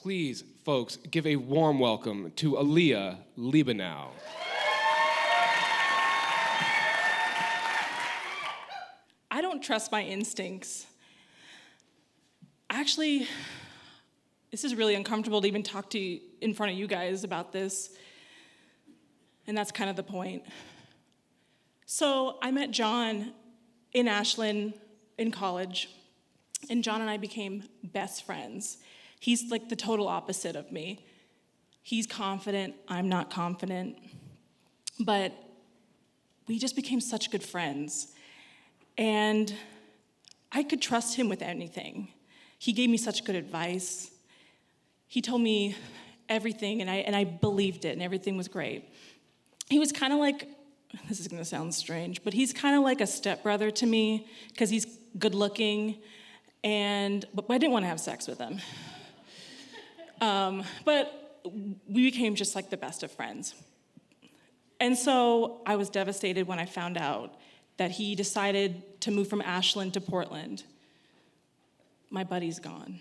Please, folks, give a warm welcome to Aleah Liebenau. I don't trust my instincts. Actually, this is really uncomfortable to even talk to you in front of you guys about this, and that's kind of the point. So I met John in Ashland in college, and John and I became best friends. He's like the total opposite of me. He's confident, I'm not confident, but we just became such good friends. And I could trust him with anything. He gave me such good advice. He told me everything, and I believed it, and everything was great. He was kind of like, this is gonna sound strange, but he's kind of like a stepbrother to me, because he's good looking, but I didn't want to have sex with him. But we became just like the best of friends. And so I was devastated when I found out that he decided to move from Ashland to Portland. My buddy's gone.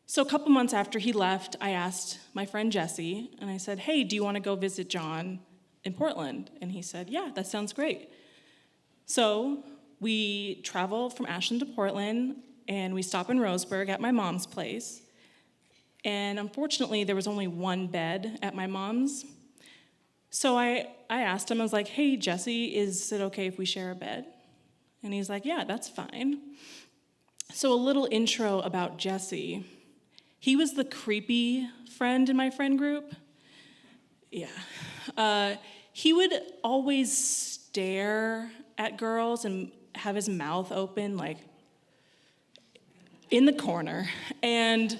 So a couple months after he left, I asked my friend Jesse, and I said, hey, do you want to go visit John in Portland? And he said, yeah, that sounds great. So we travel from Ashland to Portland, and we stop in Roseburg at my mom's place. And unfortunately, there was only one bed at my mom's. So I asked him, I was like, hey, Jesse, is it okay if we share a bed? And he's like, yeah, that's fine. So a little intro about Jesse. He was the creepy friend in my friend group. Yeah. He would always stare at girls and have his mouth open, like, in the corner. And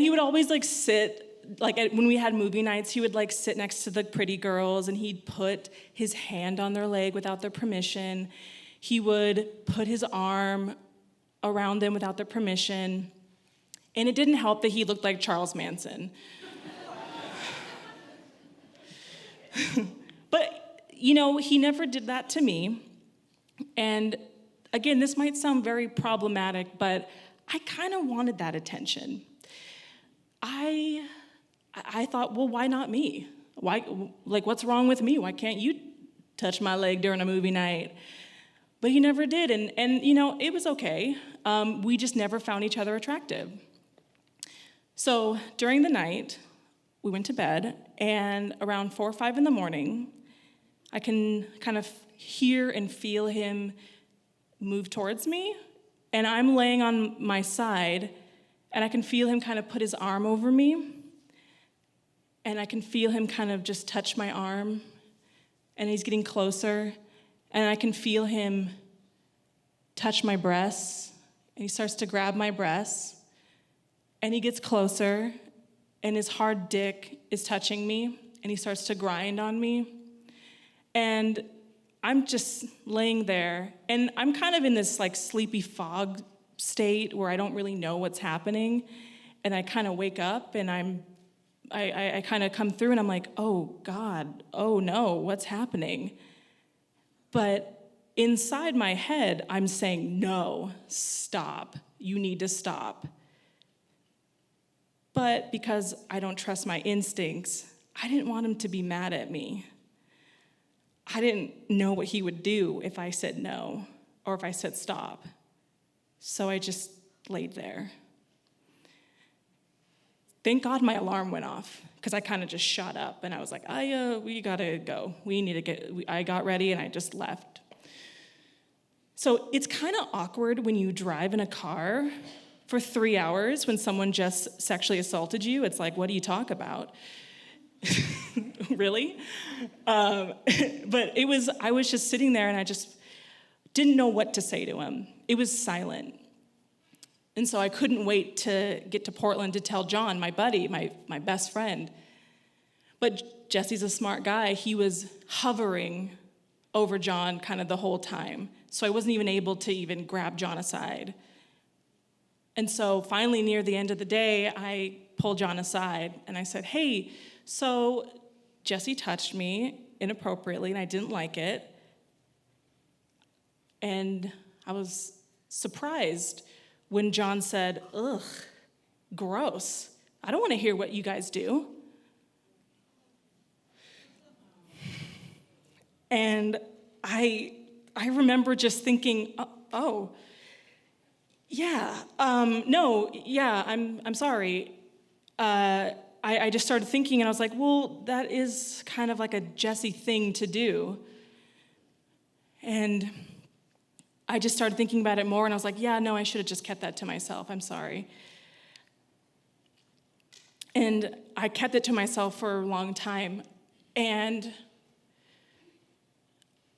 he would always, like, sit, like, when we had movie nights, he would, like, sit next to the pretty girls, and he'd put his hand on their leg without their permission. He would put his arm around them without their permission. And it didn't help that he looked like Charles Manson. But, you know, he never did that to me. And again, this might sound very problematic, but I kind of wanted that attention. I thought, well, why not me? Why, like, what's wrong with me? Why can't you touch my leg during a movie night? But he never did, and you know, it was okay. We just never found each other attractive. So during the night, we went to bed, and around 4 or 5 in the morning, I can kind of hear and feel him move towards me, and I'm laying on my side, and I can feel him kind of put his arm over me, and I can feel him kind of just touch my arm, and he's getting closer, and I can feel him touch my breasts, and he starts to grab my breasts, and he gets closer, and his hard dick is touching me, and he starts to grind on me, and I'm just laying there, and I'm kind of in this like sleepy fog state where I don't really know what's happening, and I kind of wake up, and I kind of come through, and I'm like, oh God, oh no, what's happening? But inside my head, I'm saying, no, stop, you need to stop. But because I don't trust my instincts, I didn't want him to be mad at me. I didn't know what he would do if I said no or if I said stop. So I just laid there. Thank God my alarm went off, because I kind of just shot up, and I was like, we gotta go. I got ready, and I just left. So it's kind of awkward when you drive in a car for 3 hours when someone just sexually assaulted you. It's like, what do you talk about? Really? But I was just sitting there, and I just didn't know what to say to him. It was silent. And so I couldn't wait to get to Portland to tell John, my buddy, my best friend. But Jesse's a smart guy. He was hovering over John kind of the whole time. So I wasn't even able to even grab John aside. And so finally, near the end of the day, I pulled John aside, and I said, hey, so Jesse touched me inappropriately, and I didn't like it. And I was surprised when John said, ugh, gross. I don't want to hear what you guys do. And I remember just thinking, oh, yeah, no, yeah, I'm sorry. I just started thinking, and I was like, well, that is kind of like a Jesse thing to do. And I just started thinking about it more, and I was like, yeah, no, I should have just kept that to myself. I'm sorry. And I kept it to myself for a long time. And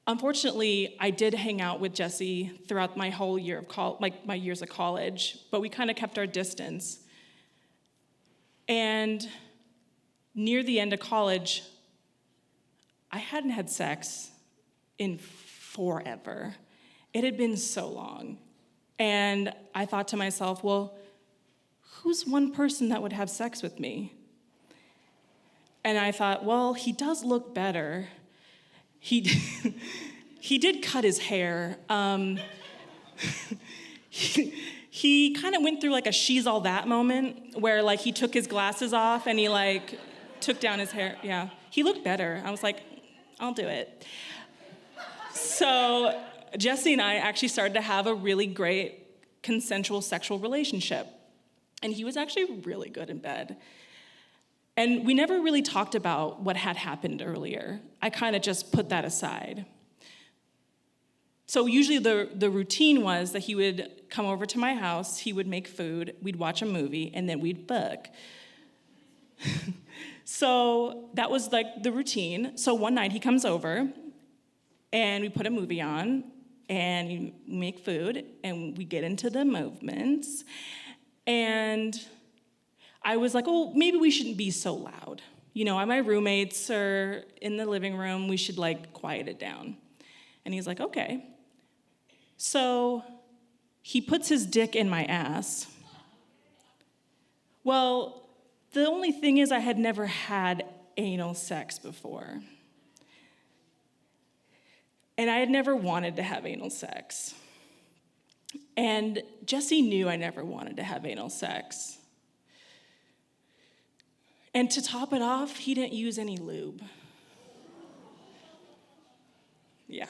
unfortunately, I did hang out with Jesse throughout my whole year of my years of college, but we kind of kept our distance. And near the end of college, I hadn't had sex in forever. It had been so long. And I thought to myself, well, who's one person that would have sex with me? And I thought, well, he does look better. He did cut his hair. He kind of went through like a she's all that moment where like he took his glasses off and he like took down his hair. Yeah, he looked better. I was like, I'll do it. So Jesse and I actually started to have a really great consensual sexual relationship. And he was actually really good in bed. And we never really talked about what had happened earlier. I kind of just put that aside. So usually the routine was that he would come over to my house, he would make food, we'd watch a movie, and then we'd fuck. So that was like the routine. So one night he comes over, and we put a movie on, and we make food, and we get into the movements. And I was like, oh, maybe we shouldn't be so loud. You know, my roommates are in the living room, we should like quiet it down. And he's like, okay. So he puts his dick in my ass. Well, the only thing is I had never had anal sex before. And I had never wanted to have anal sex. And Jesse knew I never wanted to have anal sex. And to top it off, he didn't use any lube. Yeah.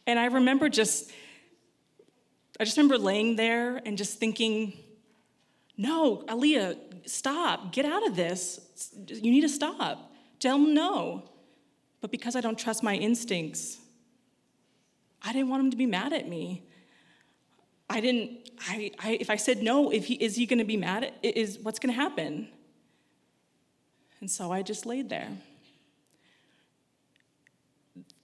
And I just remember laying there and just thinking, no, Aleah, stop, get out of this. You need to stop. Tell him no. But because I don't trust my instincts, I didn't want him to be mad at me. If I said no, is he gonna be mad what's gonna happen? And so I just laid there.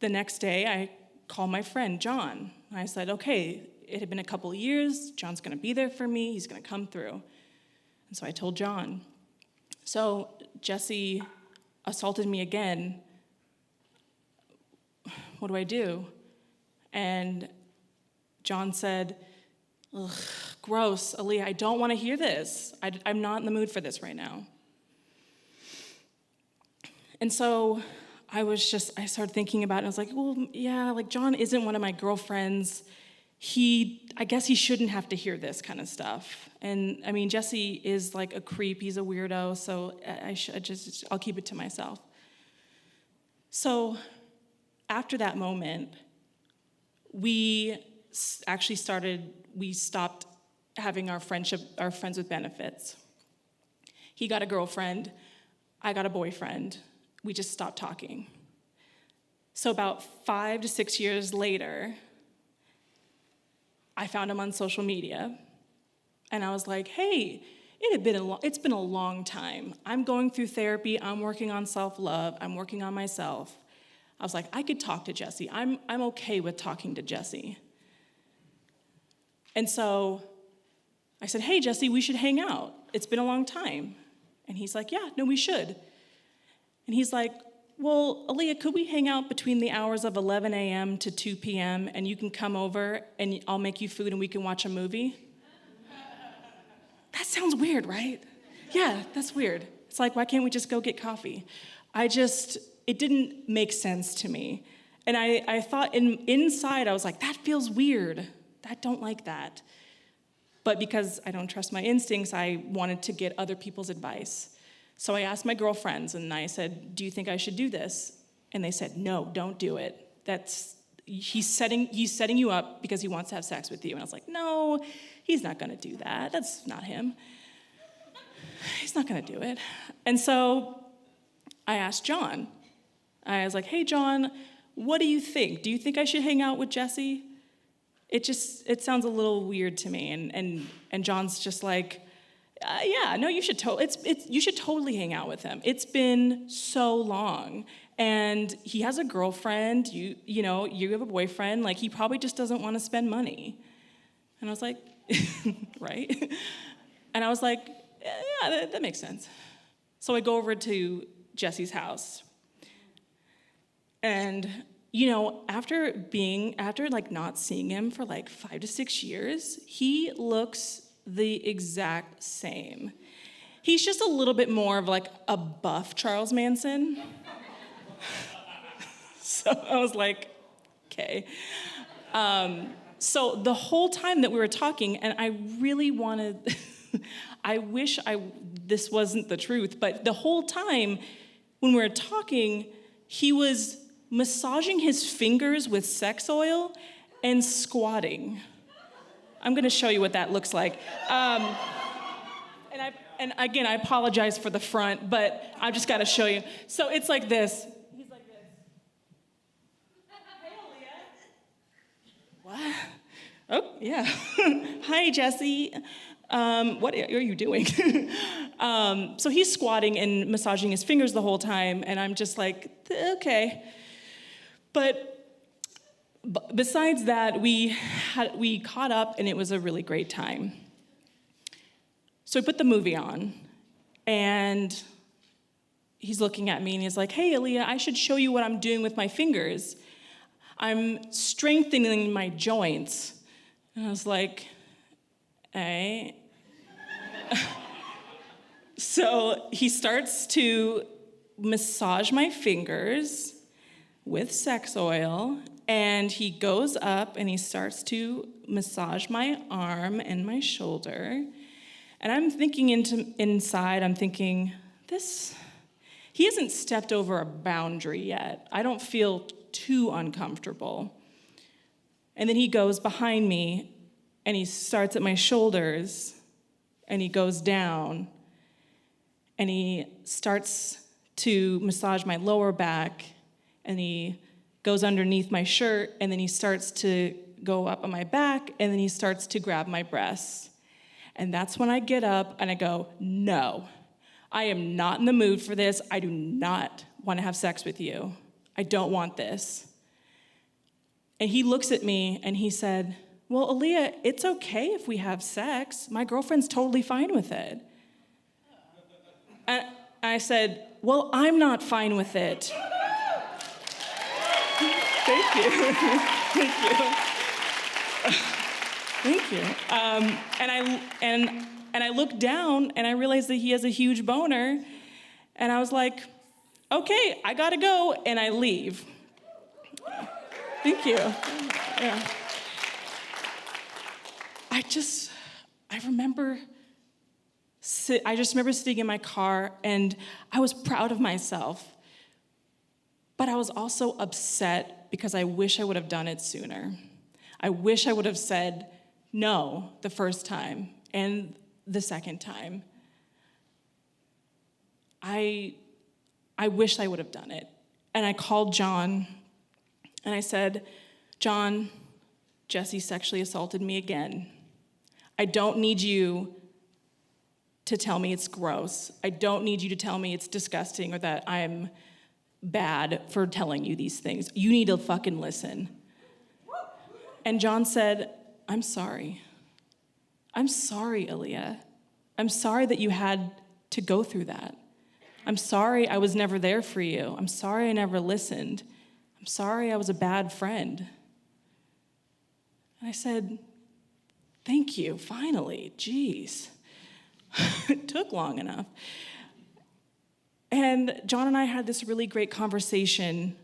The next day, I called my friend, John. I said, okay, it had been a couple of years. John's going to be there for me. He's going to come through. And so I told John. So Jesse assaulted me again. What do I do? And John said, ugh, gross, Aleah, I don't want to hear this. I'm not in the mood for this right now. And so I started thinking about it, and I was like, well, yeah, like John isn't one of my girlfriends. I guess he shouldn't have to hear this kind of stuff. And I mean, Jesse is like a creep, he's a weirdo, so I'll keep it to myself. So after that moment, we stopped having our friends with benefits. He got a girlfriend, I got a boyfriend. We just stopped talking. So about 5 to 6 years later, I found him on social media, and I was like, hey, it's been a long time. I'm going through therapy, I'm working on self-love, I'm working on myself. I was like, I could talk to Jesse. I'm okay with talking to Jesse. And so I said, hey, Jesse, we should hang out. It's been a long time. And he's like, yeah, no, we should. And he's like, well, Aleah, could we hang out between the hours of 11 a.m. to 2 p.m. and you can come over and I'll make you food and we can watch a movie? That sounds weird, right? Yeah, that's weird. It's like, why can't we just go get coffee? It didn't make sense to me. And I thought inside, I was like, that feels weird. I don't like that. But because I don't trust my instincts, I wanted to get other people's advice. So I asked my girlfriends, and I said, do you think I should do this? And they said, no, don't do it. He's setting you up because he wants to have sex with you. And I was like, no, he's not gonna do that. That's not him. He's not gonna do it. And so I asked John. I was like, hey, John, what do you think? Do you think I should hang out with Jesse? It sounds a little weird to me. And John's just like, yeah, no, you should totally hang out with him. It's been so long. And he has a girlfriend, you have a boyfriend, like he probably just doesn't want to spend money. And I was like, right? And I was like, yeah, that makes sense. So I go over to Jesse's house. And after not seeing him for like 5 to 6 years, he looks the exact same. He's just a little bit more of like a buff Charles Manson. So I was like, okay. So the whole time that we were talking, and I really wanted, I wish this wasn't the truth, but the whole time when we were talking, he was massaging his fingers with sex oil and squatting. I'm gonna show you what that looks like. And again, I apologize for the front, but I've just gotta show you. So it's like this. He's like this. Hey, Aleah. What? Oh, yeah. Hi, Jesse. What are you doing? So he's squatting and massaging his fingers the whole time, and I'm just like, okay. But besides that, we caught up, and it was a really great time. So we put the movie on, and he's looking at me, and he's like, hey, Aleah, I should show you what I'm doing with my fingers. I'm strengthening my joints. And I was like, hey. So he starts to massage my fingers with sex oil, and he goes up and he starts to massage my arm and my shoulder. And I'm thinking inside, I'm thinking, he hasn't stepped over a boundary yet. I don't feel too uncomfortable. And then he goes behind me, and he starts at my shoulders, and he goes down, and he starts to massage my lower back, and he goes underneath my shirt, and then he starts to go up on my back, and then he starts to grab my breasts. And that's when I get up and I go, no, I am not in the mood for this. I do not want to have sex with you. I don't want this. And he looks at me and he said, well, Aleah, it's okay if we have sex. My girlfriend's totally fine with it. And I said, well, I'm not fine with it. Thank you. Thank you. Thank you. And I looked down and I realized that he has a huge boner, and I was like, okay, I gotta go, and I leave. Thank you. Yeah. I just remember sitting in my car, and I was proud of myself, but I was also upset because I wish I would have done it sooner. I wish I would have said no the first time and the second time. I wish I would have done it. And I called John, and I said, John, Jesse sexually assaulted me again. I don't need you to tell me it's gross. I don't need you to tell me it's disgusting or that I'm bad for telling you these things. You need to fucking listen. And John said, I'm sorry. I'm sorry, Aleah. I'm sorry that you had to go through that. I'm sorry I was never there for you. I'm sorry I never listened. I'm sorry I was a bad friend. And I said, thank you, finally. Jeez. It took long enough. And John and I had this really great conversation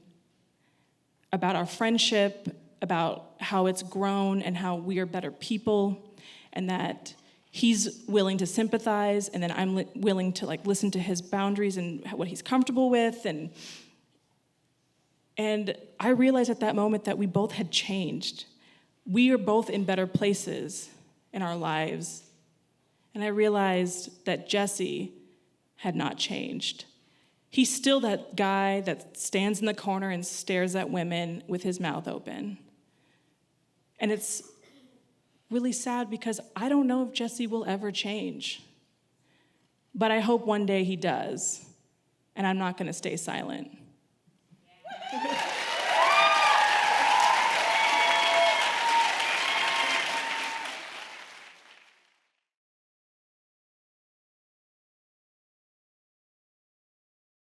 about our friendship, about how it's grown and how we are better people. and that he's willing to sympathize, and then I'm willing to like listen to his boundaries and what he's comfortable with, and I realized at that moment that we both had changed. We are both in better places in our lives. And I realized that Jesse had not changed. He's still that guy that stands in the corner and stares at women with his mouth open. And it's really sad because I don't know if Jesse will ever change. But I hope one day he does. And I'm not going to stay silent.